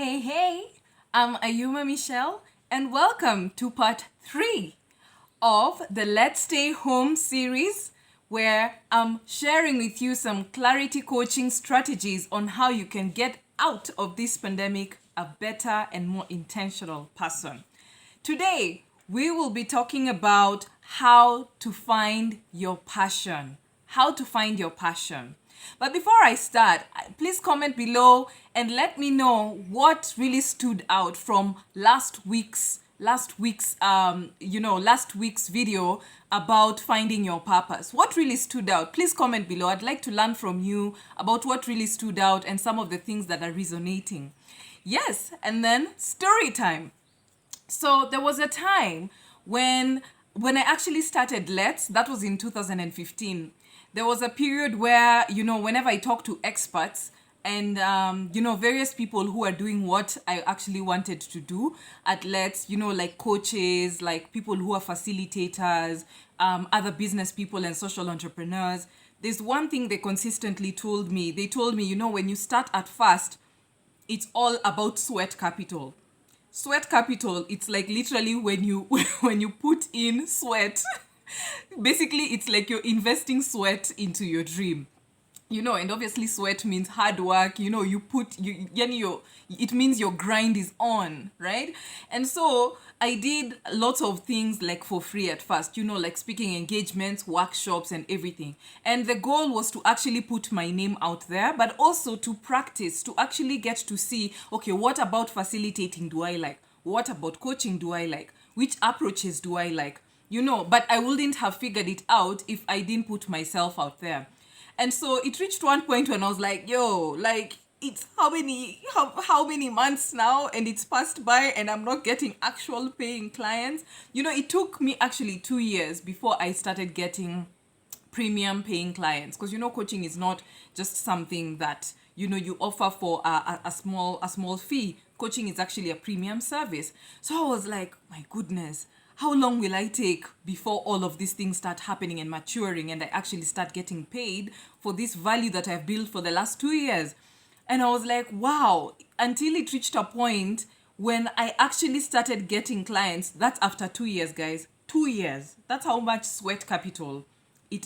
Hey, hey, I'm Ayuma Michelle, and welcome to part 3 of the Let's Stay Home series, where I'm sharing with you some clarity coaching strategies on how you can get out of this pandemic a better and more intentional person. Today, we will be talking about how to find your passion. How to find your passion. But before I start, please comment below and let me know what really stood out from last week's video about finding your purpose. What really stood out? Please comment below. I'd like to learn from you about what really stood out and some of the things that are resonating. Yes, and then story time. So there was a time when I actually started LetS, that was in 2015. There was a period where, whenever I talk to experts and, various people who are doing what I actually wanted to do at LetS, like coaches, like people who are facilitators, other business people and social entrepreneurs, there's one thing they consistently told me. They told me, when you start at first, it's all about sweat capital. Sweat capital, it's like literally when you when you put in sweat. Basically, it's like you're investing sweat into your dream. And obviously sweat means hard work. It means your grind is on, right? And so I did lots of things like for free at first, like speaking engagements, workshops and everything. And the goal was to actually put my name out there, but also to practice, to actually get to see, okay, what about facilitating do I like? What about coaching do I like? Which approaches do I like? But I wouldn't have figured it out if I didn't put myself out there. And so it reached one point when I was like, it's how many months now, and it's passed by and I'm not getting actual paying clients. It took me actually 2 years before I started getting premium paying clients, because coaching is not just something that you offer for a small fee. Coaching is actually a premium service. So I was like, my goodness, how long will I take before all of these things start happening and maturing and I actually start getting paid for this value that I've built for the last 2 years? And I was like, wow, until it reached a point when I actually started getting clients. That's after 2 years, guys. 2 years. That's how much sweat capital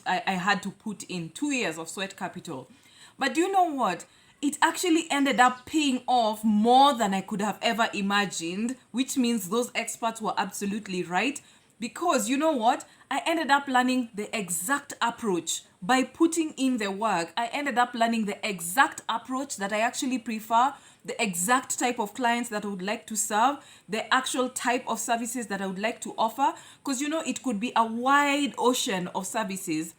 I had to put in. 2 years of sweat capital. But do you know what? It actually ended up paying off more than I could have ever imagined, which means those experts were absolutely right. Because you know what? I ended up learning the exact approach by putting in the work. I ended up learning the exact approach that I actually prefer, the exact type of clients that I would like to serve, the actual type of services that I would like to offer. Because it could be a wide ocean of services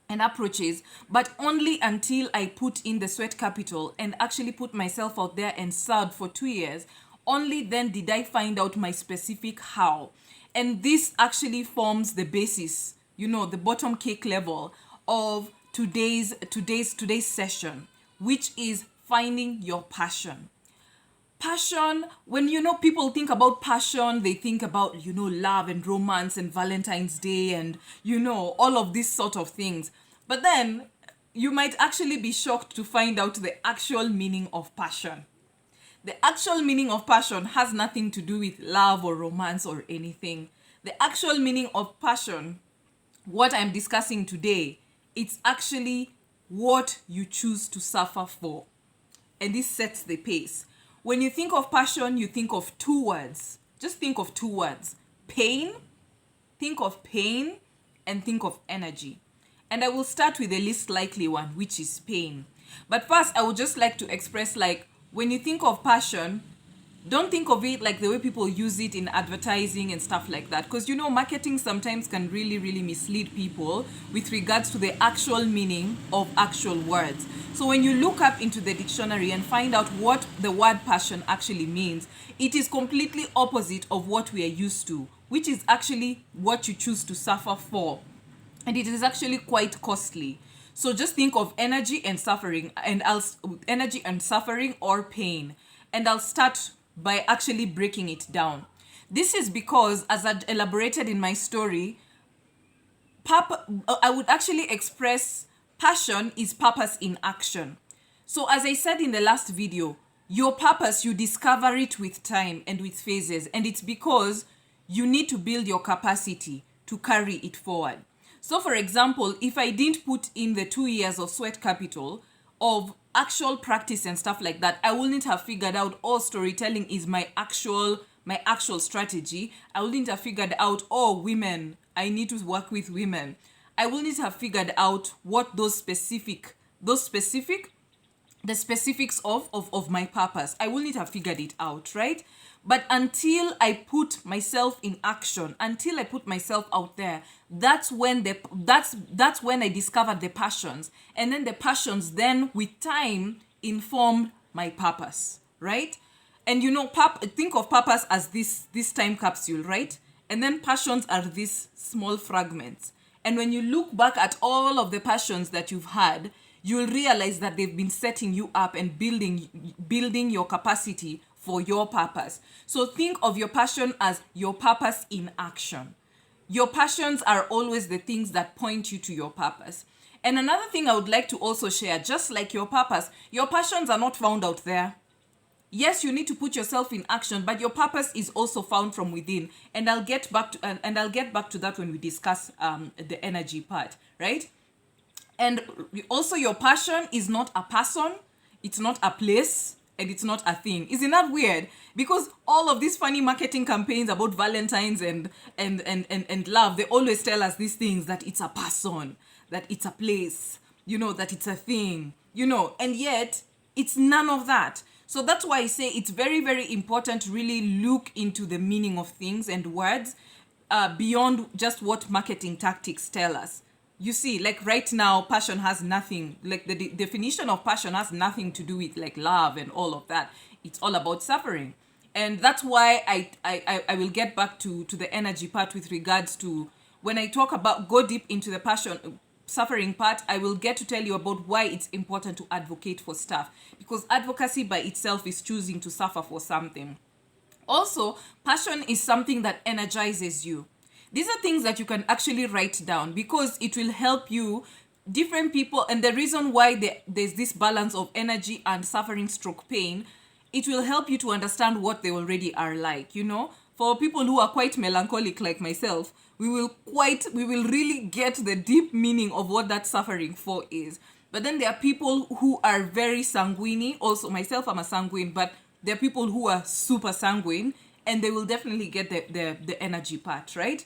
and approaches, but only until I put in the sweat capital and actually put myself out there and served for 2 years, only then did I find out my specific how. And this actually forms the basis, the bottom cake level of today's session, which is finding your passion. Passion, when people think about passion, they think about love and romance and Valentine's Day and all of these sort of things. But then you might actually be shocked to find out the actual meaning of passion. The actual meaning of passion has nothing to do with love or romance or anything. The actual meaning of passion, what I'm discussing today, it's actually what you choose to suffer for. And this sets the pace. When you think of passion, you think of 2 words. Just think of 2 words. Pain, think of pain, and think of energy. And I will start with the least likely one, which is pain. But first, I would just like to express, when you think of passion, don't think of it like the way people use it in advertising and stuff like that. Because, marketing sometimes can really, really mislead people with regards to the actual meaning of actual words. So when you look up into the dictionary and find out what the word passion actually means, it is completely opposite of what we are used to, which is actually what you choose to suffer for. And it is actually quite costly. So just think of energy and suffering, or pain. And I'll start by actually breaking it down. This is because, as I elaborated in my story, I would actually express passion is purpose in action. So as I said in the last video, Your purpose, you discover it with time and with phases, and it's because you need to build your capacity to carry it forward. So for example, if I didn't put in the 2 years of sweat capital of actual practice and stuff like that, I wouldn't have figured out, oh, storytelling is my actual strategy. I wouldn't have figured out, oh, women, I need to work with women. I wouldn't have figured out what the specifics of my purpose. I wouldn't have figured it out, right? But until I put myself in action, until I put myself out there, that's when I discovered the passions. And then the passions then with time informed my purpose, right? And think of purpose as this time capsule, right? And then passions are these small fragments. And when you look back at all of the passions that you've had, you'll realize that they've been setting you up and building your capacity for your purpose. So think of your passion as your purpose in action. Your passions are always the things that point you to your purpose. And another thing I would like to also share, just like your purpose, your passions are not found out there. Yes, you need to put yourself in action, but your purpose is also found from within. And I'll get back to that when we discuss the energy part, right? And also your passion is not a person, it's not a place, and it's not a thing. Isn't that weird? Because all of these funny marketing campaigns about Valentine's and love, they always tell us these things, that it's a person, that it's a place, that it's a thing, and yet it's none of that. So that's why I say it's very, very important to really look into the meaning of things and words beyond just what marketing tactics tell us. You see, like right now, passion has nothing, like the definition of passion has nothing to do with like love and all of that. It's all about suffering. And that's why I will get back to the energy part with regards to when I talk about go deep into the passion suffering part. I will get to tell you about why it's important to advocate for stuff, because advocacy by itself is choosing to suffer for something. Also, passion is something that energizes you. These are things that you can actually write down because it will help you, different people, and the reason why there's this balance of energy and suffering stroke pain, it will help you to understand what they already are like, For people who are quite melancholic like myself, we will really get the deep meaning of what that suffering for is. But then there are people who are very sanguine. Also, myself, I'm a sanguine, but there are people who are super sanguine, and they will definitely get the energy part, right?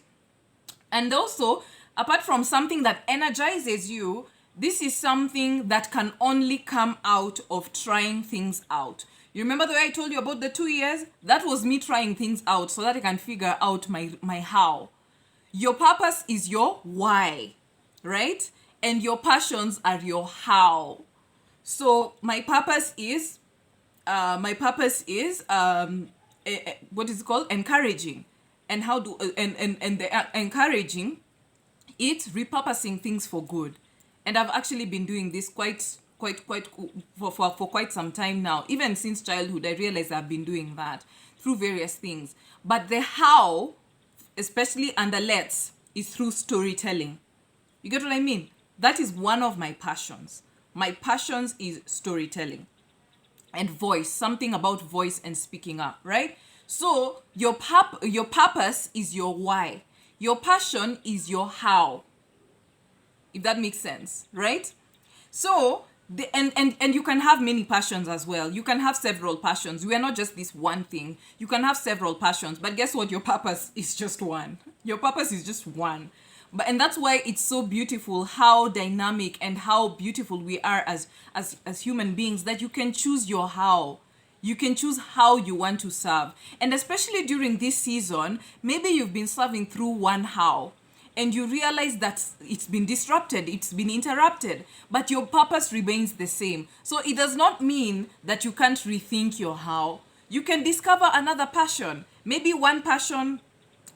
And also, apart from something that energizes you, this is something that can only come out of trying things out. You remember the way I told you about the 2 years? That was me trying things out so that I can figure out my how. Your purpose is your why, right? And your passions are your how. So my purpose is what is it called? Encouraging. And how do and the encouraging it, repurposing things for good. And I've actually been doing this quite for quite some time now. Even since childhood, I realized I've been doing that through various things. But the how, especially under LetS, is through storytelling. You get what I mean? That is one of my passions. My passions is storytelling and voice, something about voice and speaking up, right? So your purpose is your why. Your passion is your how. If that makes sense, right? So and you can have many passions as well. You can have several passions. You are not just this one thing. You can have several passions, but guess what? Your purpose is just one. Your purpose is just one. And that's why it's so beautiful how dynamic and how beautiful we are as human beings, that you can choose your how. You can choose how you want to serve. And especially during this season, maybe you've been serving through one how, and you realize that it's been disrupted, it's been interrupted, but your purpose remains the same. So it does not mean that you can't rethink your how. You can discover another passion. Maybe one passion,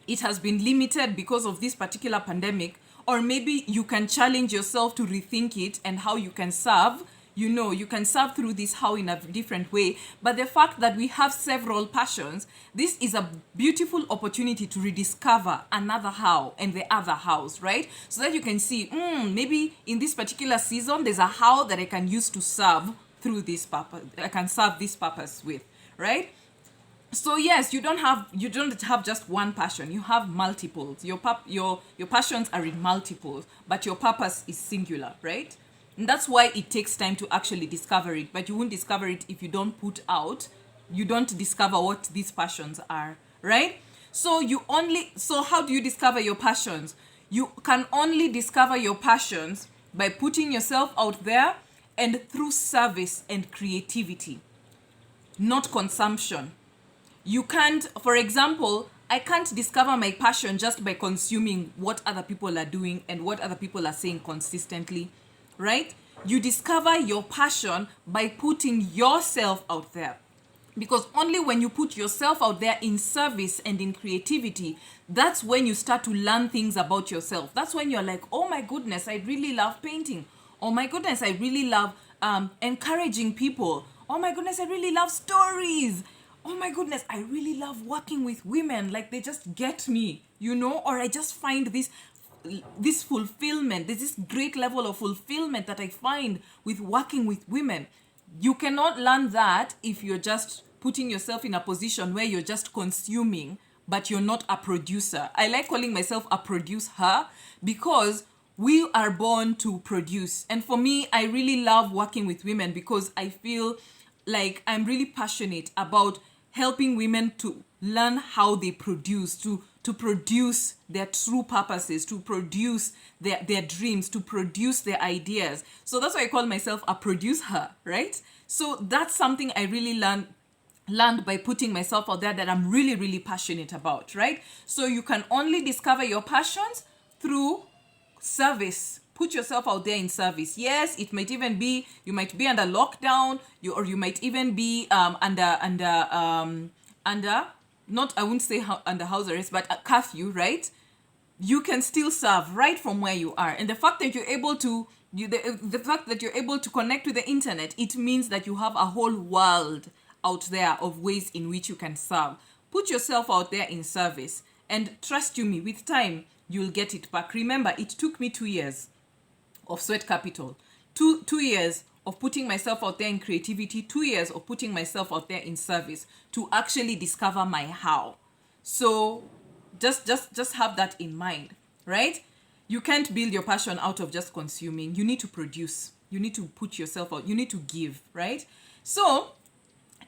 it has been limited because of this particular pandemic, or maybe you can challenge yourself to rethink it and how you can serve. You can serve through this how in a different way. But the fact that we have several passions, this is a beautiful opportunity to rediscover another how and the other hows, right? So that you can see, maybe in this particular season, there's a how that I can use to serve through this purpose. I can serve this purpose with, right? So yes, you don't have just one passion. You have multiples. Your passions are in multiples, but your purpose is singular, right? And that's why it takes time to actually discover it. But you won't discover it if you don't you don't discover what these passions are, right? So how do you discover your passions? You can only discover your passions by putting yourself out there and through service and creativity, not consumption. You can't, for example, I can't discover my passion just by consuming what other people are doing and what other people are saying consistently, right? You discover your passion by putting yourself out there. Because only when you put yourself out there in service and in creativity, that's when you start to learn things about yourself. That's when you're like, oh my goodness, I really love painting. Oh my goodness, I really love encouraging people. Oh my goodness, I really love stories. Oh my goodness, I really love working with women. Like, they just get me, or I just find this fulfillment. There's this great level of fulfillment that I find with working with women. You cannot learn that if you're just putting yourself in a position where you're just consuming, but you're not a producer. I like calling myself a producer because we are born to produce. And for me, I really love working with women because I feel like I'm really passionate about helping women to learn how they produce, to produce their true purposes, to produce their dreams, to produce their ideas. So that's why I call myself a producer, right? So that's something I really learned by putting myself out there that I'm really, really passionate about, right? So you can only discover your passions through service. Put yourself out there in service. Yes, it might even be, you might be under lockdown, or you might even be under, not, I wouldn't say under house arrest, but a curfew, right? You can still serve right from where you are. And the fact that you're able to, the fact that you're able to connect to the internet, it means that you have a whole world out there of ways in which you can serve. Put yourself out there in service. And trust you me, with time, you'll get it back. Remember, it took me 2 years of sweat capital, 2 years of putting myself out there in creativity, 2 years of putting myself out there in service to actually discover my how. So just have that in mind, right? You can't build your passion out of just consuming. You need to produce. You need to put yourself out. You need to give, right? So,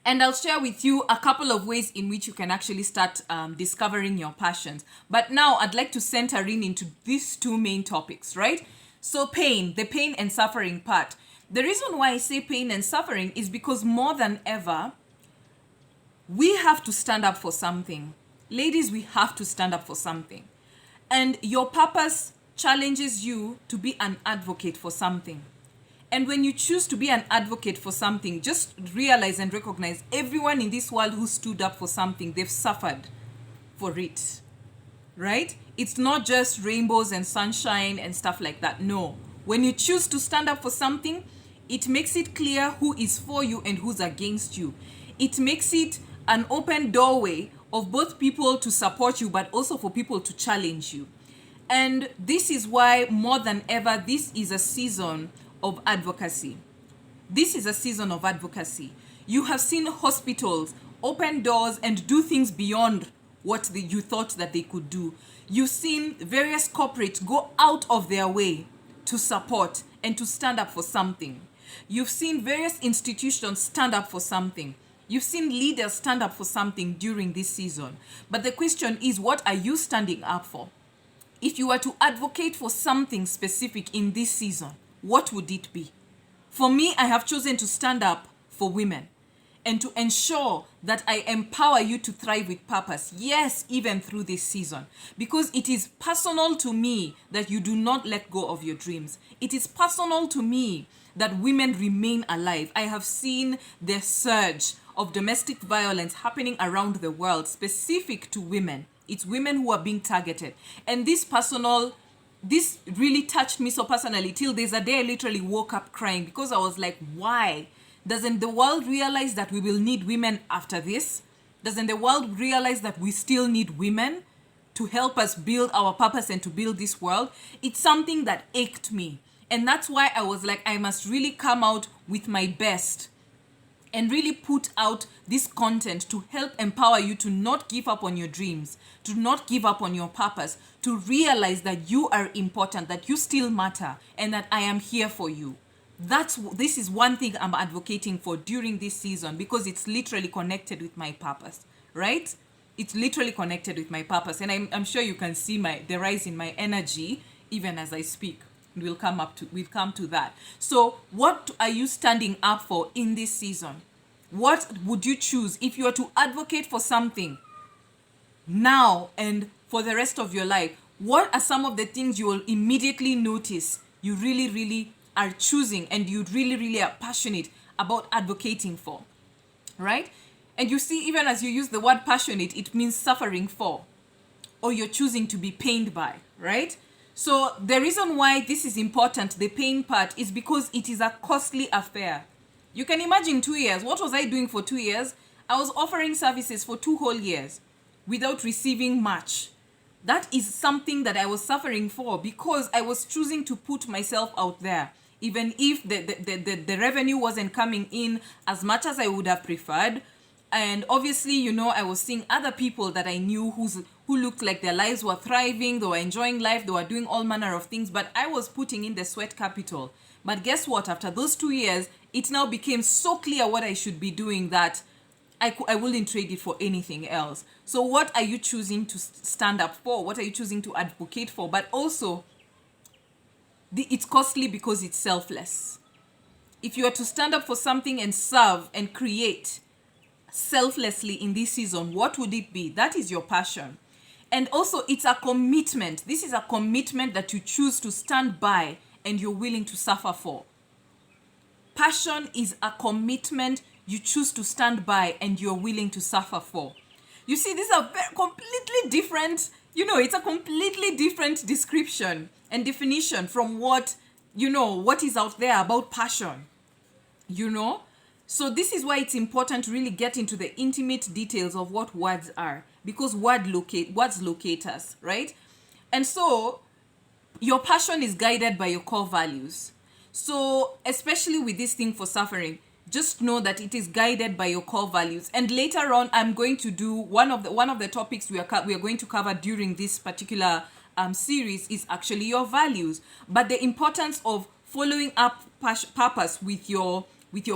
and I'll share with you a couple of ways in which you can actually start discovering your passions. But now I'd like to center in into these two main topics, right? So the pain and suffering part. The reason why I say pain and suffering is because more than ever, we have to stand up for something. Ladies, we have to stand up for something. And your purpose challenges you to be an advocate for something. And when you choose to be an advocate for something, just realize and recognize everyone in this world who stood up for something, they've suffered for it, right? It's not just rainbows and sunshine and stuff like that. No. When you choose to stand up for something, it makes it clear who is for you and who's against you. It makes it an open doorway of both people to support you, but also for people to challenge you. And this is why more than ever, this is a season of advocacy. This is a season of advocacy. You have seen hospitals open doors and do things beyond what you thought that they could do. You've seen various corporates go out of their way to support and to stand up for something. You've seen various institutions stand up for something. You've seen leaders stand up for something during this season. But the question is, what are you standing up for? If you were to advocate for something specific in this season, what would it be? For me, I have chosen to stand up for women and to ensure that I empower you to thrive with purpose. Yes, even through this season. Because it is personal to me that you do not let go of your dreams. It is personal to me that women remain alive. I have seen the surge of domestic violence happening around the world, specific to women. It's women who are being targeted. And this really touched me so personally till there's a day I literally woke up crying because I was like, why? Doesn't the world realize that we will need women after this? Doesn't the world realize that we still need women to help us build our purpose and to build this world? It's something that ached me. And that's why I was like, I must really come out with my best and really put out this content to help empower you to not give up on your dreams, to not give up on your purpose, to realize that you are important, that you still matter, and that I am here for you. This is one thing I'm advocating for during this season, because it's literally connected with my purpose, right? It's literally connected with my purpose, and I'm sure you can see the rise in my energy even as I speak. We'll come to that. So what are you standing up for in this season? What would you choose if you were to advocate for something now and for the rest of your life? What are some of the things you will immediately notice you really, really are choosing and you really, really are passionate about advocating for, right? And you see, even as you use the word passionate, it means suffering for, or you're choosing to be pained by, right? So the reason why this is important, the pain part, is because it is a costly affair. You can imagine 2 years. What was I doing for 2 years? I was offering services for 2 whole years without receiving much. That is something that I was suffering for, because I was choosing to put myself out there. Even if the revenue wasn't coming in as much as I would have preferred. And obviously, I was seeing other people that I knew who looked like their lives were thriving, they were enjoying life, they were doing all manner of things, but I was putting in the sweat capital. But guess what? After those 2 years, it now became so clear what I should be doing that I wouldn't trade it for anything else. So what are you choosing to stand up for? What are you choosing to advocate for? But also, it's costly because it's selfless. If you are to stand up for something and serve and create selflessly in this season, what would it be? That is your passion. And also, it's a commitment. This is a commitment that you choose to stand by and you're willing to suffer for. Passion is a commitment you choose to stand by and you're willing to suffer for. You see, these are completely different, it's a completely different description and definition from what is out there about passion, So this is why it's important to really get into the intimate details of what words are, because words locate us, right? And so your passion is guided by your core values. So especially with this thing for suffering, just know that it is guided by your core values. And later on, I'm going to do one of the topics we are going to cover during this particular series is actually your values. But the importance of following up purpose with your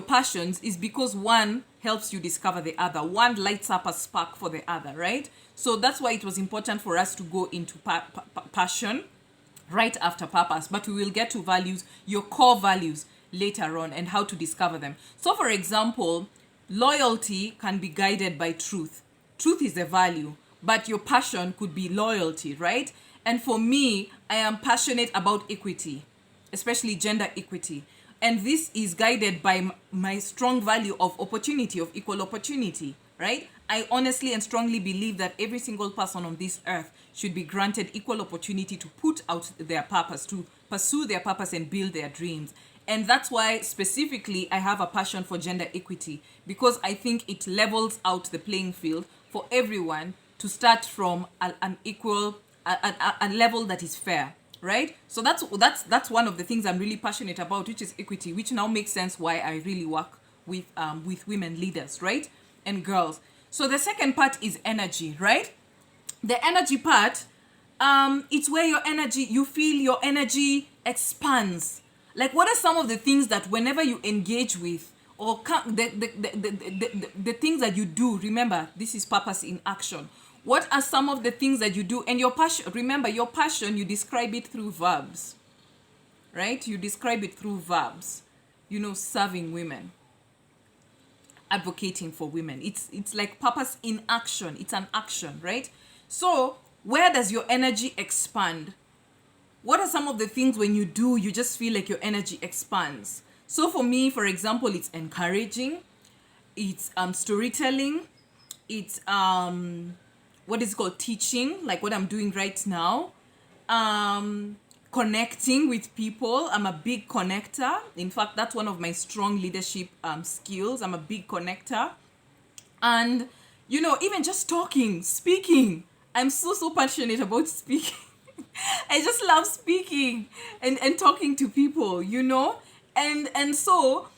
passions is because one helps you discover the other. One lights up a spark for the other, right? So that's why it was important for us to go into passion right after purpose. But we will get to values, your core values, later on, and how to discover them. So for example, loyalty can be guided by truth. Truth is a value, but your passion could be loyalty, right? And for me, I am passionate about equity, especially gender equity. And this is guided by my strong value of opportunity, of equal opportunity, right? I honestly and strongly believe that every single person on this earth should be granted equal opportunity to put out their purpose, to pursue their purpose and build their dreams. And that's why specifically I have a passion for gender equity, because I think it levels out the playing field for everyone to start from an equal, a level that is fair, right? So that's one of the things I'm really passionate about, which is equity, which now makes sense why I really work with women leaders, right? And girls. So the second part is energy, right? The energy part, it's where you feel your energy expands. Like, what are some of the things that whenever you engage with, or the things that you do, remember, this is purpose in action. What are some of the things that you do? And your passion, remember, your passion, you describe it through verbs, right? You describe it through verbs, serving women, advocating for women. It's like purpose in action. It's an action, right? So where does your energy expand? What are some of the things when you do, you just feel like your energy expands? So for me, for example, it's encouraging, it's storytelling, it's what is called teaching, like what I'm doing right now, connecting with people. I'm a big connector. In fact, that's one of my strong leadership skills. I'm a big connector. And, even just talking, speaking. I'm so passionate about speaking. I just love speaking and talking to people, you know? And so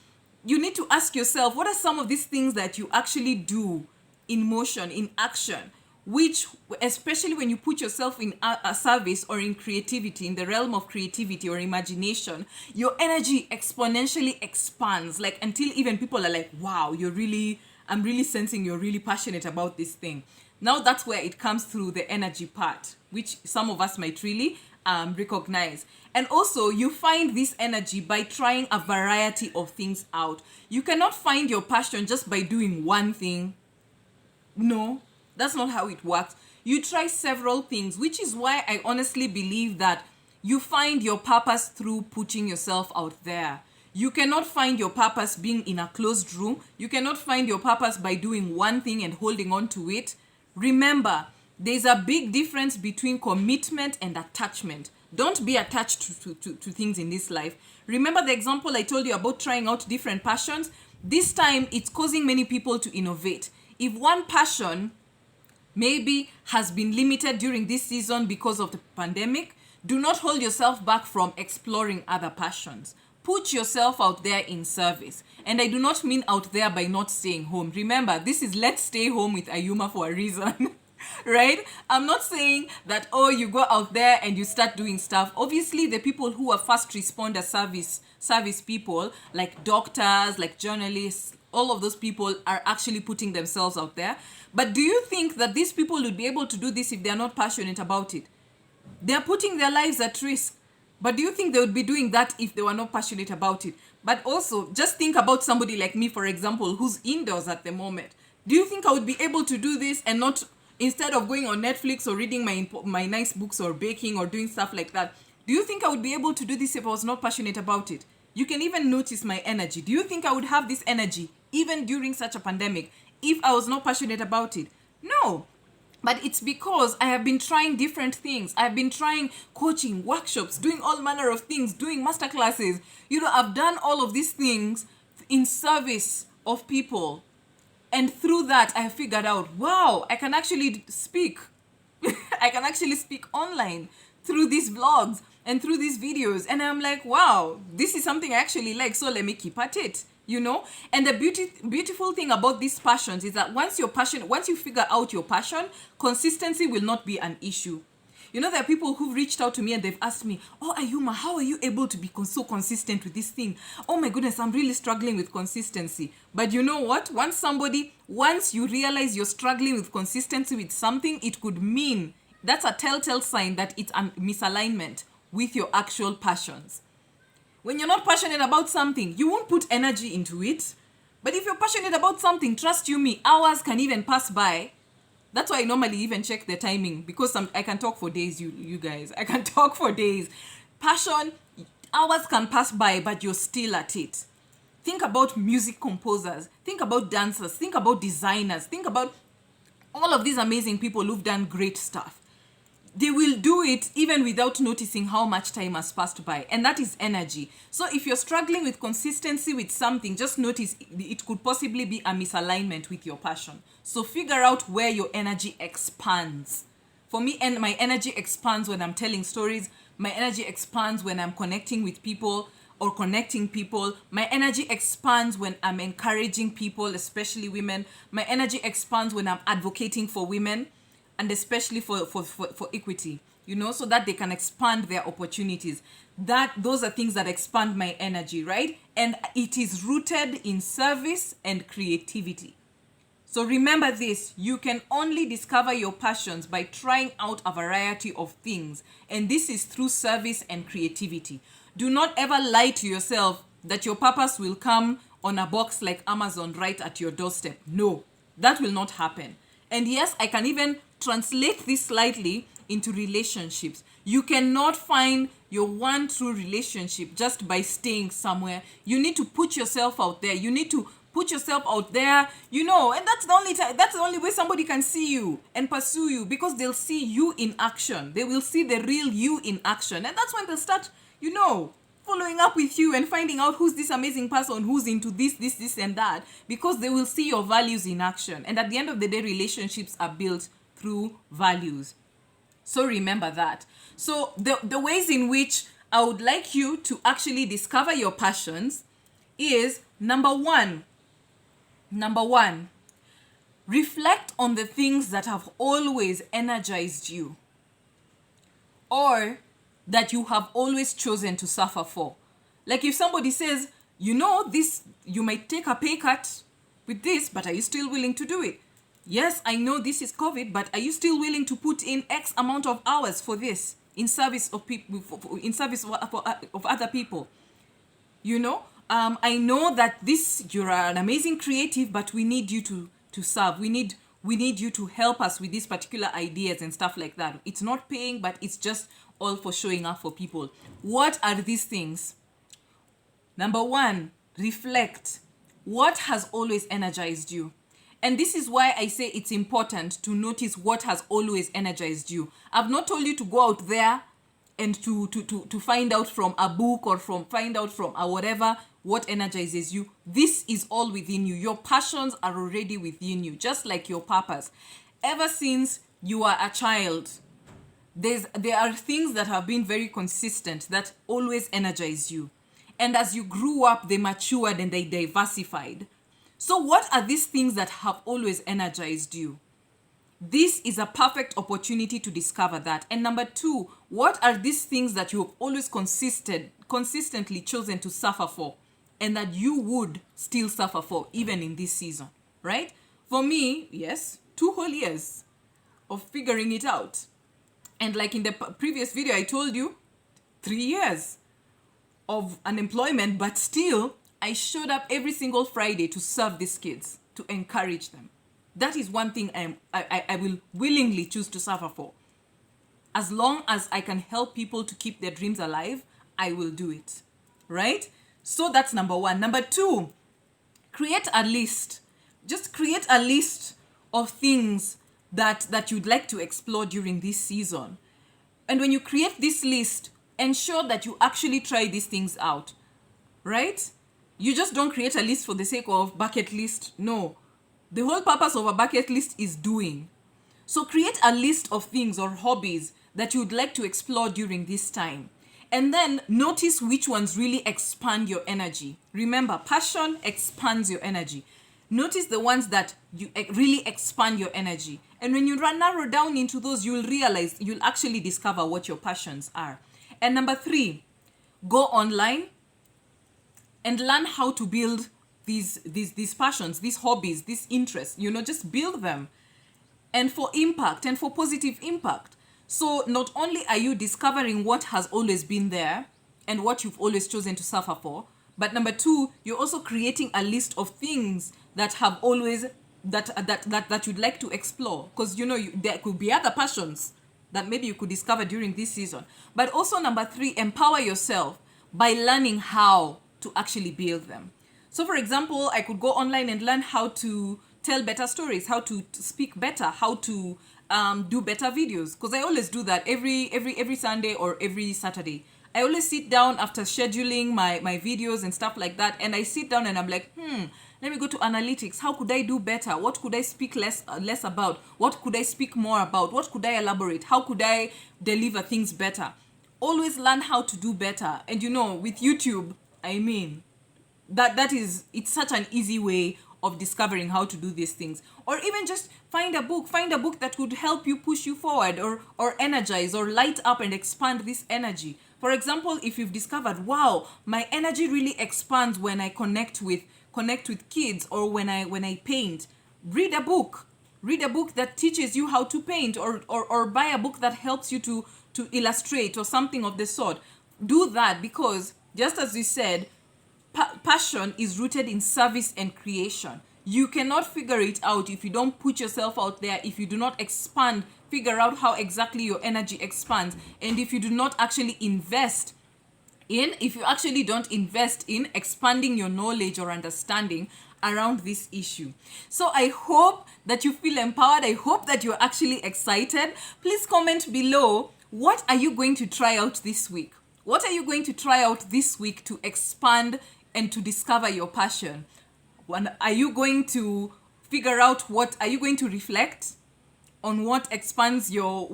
you need to ask yourself, what are some of these things that you actually do in motion, in action, which, especially when you put yourself in a service or in creativity, in the realm of creativity or imagination, your energy exponentially expands, like until even people are like, wow, I'm really sensing you're really passionate about this thing. Now that's where it comes through the energy part, which some of us might really recognize. And also, you find this energy by trying a variety of things out. You cannot find your passion just by doing one thing. No, that's not how it works. You try several things, which is why I honestly believe that you find your purpose through putting yourself out there. You cannot find your purpose being in a closed room. You cannot find your purpose by doing one thing and holding on to it. Remember, there's a big difference between commitment and attachment. Don't be attached to things in this life. Remember the example I told you about trying out different passions? This time, it's causing many people to innovate. If one passion maybe has been limited during this season because of the pandemic, do not hold yourself back from exploring other passions. Put yourself out there in service. And I do not mean out there by not staying home. Remember, this is Let's Stay Home with Ayuma for a reason. Right? I'm not saying that, oh, you go out there and you start doing stuff. Obviously, the people who are first responder service people, like doctors, like journalists, all of those people are actually putting themselves out there. But do you think that these people would be able to do this if they are not passionate about it? They are putting their lives at risk. But do you think they would be doing that if they were not passionate about it? But also, just think about somebody like me, for example, who's indoors at the moment. Do you think I would be able to do this and not, instead of going on Netflix or reading my nice books or baking or doing stuff like that, do you think I would be able to do this if I was not passionate about it? You can even notice my energy. Do you think I would have this energy even during such a pandemic if I was not passionate about it? No. But it's because I have been trying different things. I've been trying coaching, workshops, doing all manner of things, doing masterclasses. I've done all of these things in service of people. And through that, I have figured out, wow, I can actually speak. I can actually speak online through these vlogs and through these videos. And I'm like, wow, this is something I actually like. So let me keep at it. And the beautiful thing about these passions is that once you figure out your passion, consistency will not be an issue. There are people who've reached out to me and they've asked me, oh, Ayuma, how are you able to be so consistent with this thing? Oh my goodness, I'm really struggling with consistency. But you know what? Once you realize you're struggling with consistency with something, it could mean that's a telltale sign that it's a misalignment with your actual passions. When you're not passionate about something, you won't put energy into it. But if you're passionate about something, trust you me, hours can even pass by. That's why I normally even check the timing, because I can talk for days, you guys. I can talk for days. Passion, hours can pass by, but you're still at it. Think about music composers. Think about dancers. Think about designers. Think about all of these amazing people who've done great stuff. They will do it even without noticing how much time has passed by. And that is energy. So if you're struggling with consistency with something, just notice it could possibly be a misalignment with your passion. So figure out where your energy expands. For me, and my energy expands when I'm telling stories. My energy expands when I'm connecting with people or connecting people. My energy expands when I'm encouraging people, especially women. My energy expands when I'm advocating for women. And especially for equity, so that they can expand their opportunities. Those are things that expand my energy, right? And it is rooted in service and creativity. So remember this, you can only discover your passions by trying out a variety of things. And this is through service and creativity. Do not ever lie to yourself that your purpose will come on a box like Amazon right at your doorstep. No, that will not happen. And yes, I can even translate this slightly into relationships. You cannot find your one true relationship just by staying somewhere. You need to put yourself out there. You need to put yourself out there, and that's the only way somebody can see you and pursue you, because they'll see you in action. They will see the real you in action. And that's when they'll start, following up with you and finding out who's this amazing person who's into this and that, because they will see your values in action. And at the end of the day, relationships are built through values. So remember that. So the ways in which I would like you to actually discover your passions is number one, reflect on the things that have always energized you or that you have always chosen to suffer for. Like if somebody says, this, you might take a pay cut with this, but are you still willing to do it? Yes, I know this is COVID, but are you still willing to put in X amount of hours for this in service of people, in service of other people? I know that you're an amazing creative, but we need you to serve. We need you to help us with these particular ideas and stuff like that. It's not paying, but it's just all for showing up for people. What are these things? Number one, reflect. What has always energized you? And this is why I say it's important to notice what has always energized you. I've not told you to go out there and to find out from a book or find out from a whatever what energizes you. This is all within you. Your passions are already within you, just like your purpose. Ever since you are a child, there are things that have been very consistent that always energize you. And as you grew up, they matured and they diversified. So what are these things that have always energized you? This is a perfect opportunity to discover that. And number two, what are these things that you have always consistently chosen to suffer for and that you would still suffer for even in this season, right? For me, yes, 2 whole years of figuring it out. And like in the previous video, I told you 3 years of unemployment, but still I showed up every single Friday to serve these kids, to encourage them. That is one thing I will willingly choose to suffer for. As long as I can help people to keep their dreams alive, I will do it, right? So that's number one. Number two, create a list. Just create a list of things that you'd like to explore during this season. And when you create this list, ensure that you actually try these things out, right? You just don't create a list for the sake of bucket list. No. The whole purpose of a bucket list is doing. So create a list of things or hobbies that you'd like to explore during this time. And then notice which ones really expand your energy. Remember, passion expands your energy. Notice the ones that you really expand your energy. And when you narrow down into those, you'll actually discover what your passions are. And number 3, go online and learn how to build these passions, these hobbies, these interests. Just build them. And for impact and for positive impact. So not only are you discovering what has always been there and what you've always chosen to suffer for, but number 2, you're also creating a list of things that have always that you'd like to explore, because there could be other passions that maybe you could discover during this season. But also number 3, empower yourself by learning how to actually build them. So for example, I could go online and learn how to tell better stories, how to speak better, how to do better videos, because I always do that every Sunday or every Saturday. I always sit down after scheduling my videos and stuff like that, and I sit down and I'm like, let me go to analytics. How could I do better? What could I speak less about? What could I speak more about? What could I elaborate? How could I deliver things better? Always learn how to do better. And with YouTube, it's such an easy way of discovering how to do these things. Or even just find a book that would help you, push you forward, or energize or light up and expand this energy. For example, if you've discovered, wow, my energy really expands when I connect with kids, or when I paint, read a book that teaches you how to paint, or buy a book that helps you to illustrate or something of the sort. Do that, because just as we said, passion is rooted in service and creation. You cannot figure it out if you don't put yourself out there, if you do not figure out how exactly your energy expands, and if you do not actually if you actually don't invest in expanding your knowledge or understanding around this issue. So I hope that you feel empowered. I hope that you're actually excited. Please comment below, what are you going to try out this week? What are you going to try out this week to expand and to discover your passion? Are you going to figure out are you going to reflect? on what expands your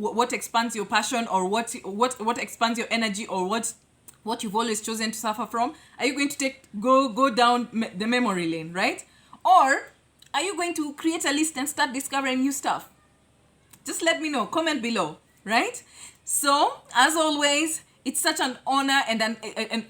passion, or what expands your energy, or what you've always chosen to suffer from? Are you going to go down the memory lane, right? Or are you going to create a list and start discovering new stuff? Just let me know. Comment below, right? So, as always, it's such an honor, and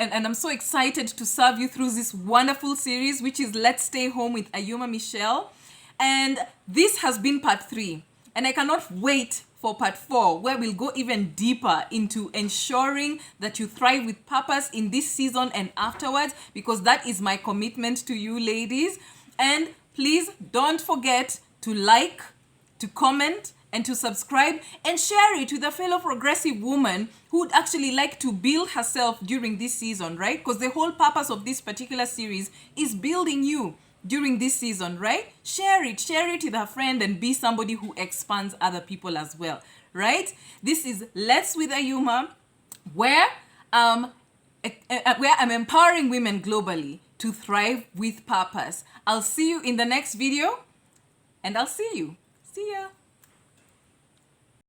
I'm so excited to serve you through this wonderful series, which is Let's Stay Home with Ayuma Michelle. And this has been part 3. And I cannot wait for part 4, where we'll go even deeper into ensuring that you thrive with purpose in this season and afterwards, because that is my commitment to you, ladies. And please don't forget to like, to comment, and to subscribe, and share it with a fellow progressive woman who would actually like to build herself during this season, right? Because the whole purpose of this particular series is building you during this season, right? Share it with a friend, and be somebody who expands other people as well, right? This is Let's with Ayuma, where I'm empowering women globally to thrive with purpose. I'll see you in the next video, and I'll see you. See ya.